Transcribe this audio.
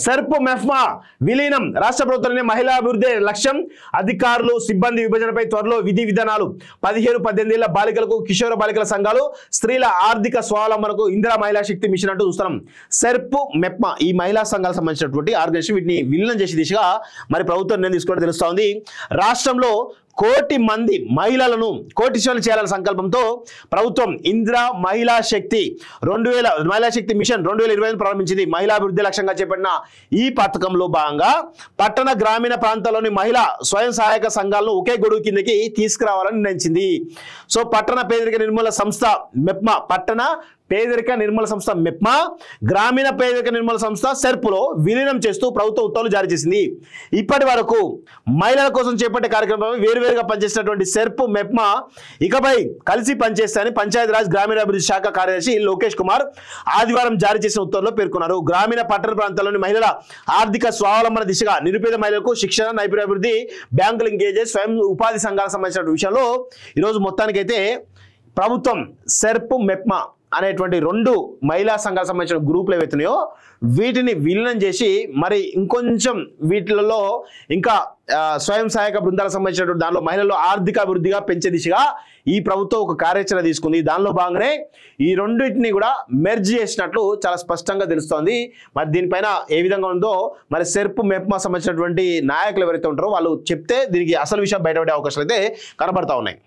SERP MEPMA విలీనం రాష్ట్ర ప్రభుత్వంలోని మహిళా అభివృద్ధి లక్ష్యం అధికారులు సిబ్బంది విభజనపై త్వరలో విధి విధానాలు 17-18 ఏళ్ల బాలికలకు కిషోర బాలికల సంఘాలు స్త్రీల ఆర్థిక స్వావలంబనకు ఇందిరా మహిళా శక్తి మిషన్ అంటూ చూస్తున్నాం సెర్ప్ మెప్మా ఈ మహిళా సంఘాలకు సంబంధించినటువంటి ఆర్గనైజేషన్ వీటిని విలీనం చేసే దిశగా మరి ప్రభుత్వం నిర్ణయం తీసుకోవడం తెలుస్తోంది రాష్ట్రంలో 1 కోటి మంది మహిళలను కోటీశ్వరులు చేయాలనే సంకల్పంతో ప్రభుత్వం ఇందిరా మహిళా శక్తి మహిళా శక్తి మిషన్ 2025 ప్రారంభించింది మహిళా అభివృద్ధి లక్ష్యంగా చేపట్టిన ఈ పథకంలో భాగంగా పట్టణ గ్రామీణ ప్రాంతాల్లోని మహిళా స్వయం సహాయక సంఘాలను ఒకే గొడుగు కిందకి తీసుకురావాలని నిర్ణయించింది సో పట్టణ పేదరిక నిర్మూలన సంస్థ మెప్మా పట్టణ పేదరిక నిర్మూలన సంస్థ మెప్మా గ్రామీణ పేదరిక నిర్మూలన సంస్థ సెర్ప్లో విలీనం చేస్తూ ప్రభుత్వ ఉత్తర్వులు జారీ చేసింది ఇప్పటి వరకు మహిళల కోసం చేపట్టే కార్యక్రమం వేరువేరుగా పనిచేసినటువంటి సెర్ప్ మెప్మా ఇకపై కలిసి పనిచేస్తాయని పంచాయతీరాజ్ గ్రామీణాభివృద్ధి శాఖ కార్యదర్శి లోకేష్ కుమార్ ఆదివారం జారీ చేసిన ఉత్తర్వుల్లో పేర్కొన్నారు గ్రామీణ పట్టణ ప్రాంతాల్లోని మహిళల ఆర్థిక స్వావలంబన దిశగా నిరుపేద మహిళలకు శిక్షణ నైపుణ్యాభివృద్ధి బ్యాంకు లింకేజెస్ స్వయం ఉపాధి సంఘాలకు సంబంధించిన విషయంలో ఈరోజు మొత్తానికైతే ప్రభుత్వం సెర్ప్ మెప్మా అనేటువంటి 2 మహిళా సంఘాలకు సంబంధించిన గ్రూపులు ఏవైతున్నాయో వీటిని విలీనం చేసి మరి ఇంకొంచెం వీటిలలో ఇంకా స్వయం సహాయక బృందాలకు సంబంధించినటువంటి దానిలో మహిళల్లో ఆర్థిక అభివృద్ధిగా పెంచే దిశగా ఈ ప్రభుత్వం ఒక కార్యాచరణ తీసుకుంది దానిలో భాగంగానే ఈ రెండింటిని కూడా మెర్జ్ చేసినట్లు చాలా స్పష్టంగా తెలుస్తోంది మరి దీనిపైన ఏ విధంగా ఉందో మరి సెర్ప్ మెప్మా సంబంధించినటువంటి నాయకులు ఎవరైతే ఉంటారో వాళ్ళు చెప్తే దీనికి అసలు విషయం బయటపడే అవకాశాలు అయితే కనబడతా ఉన్నాయి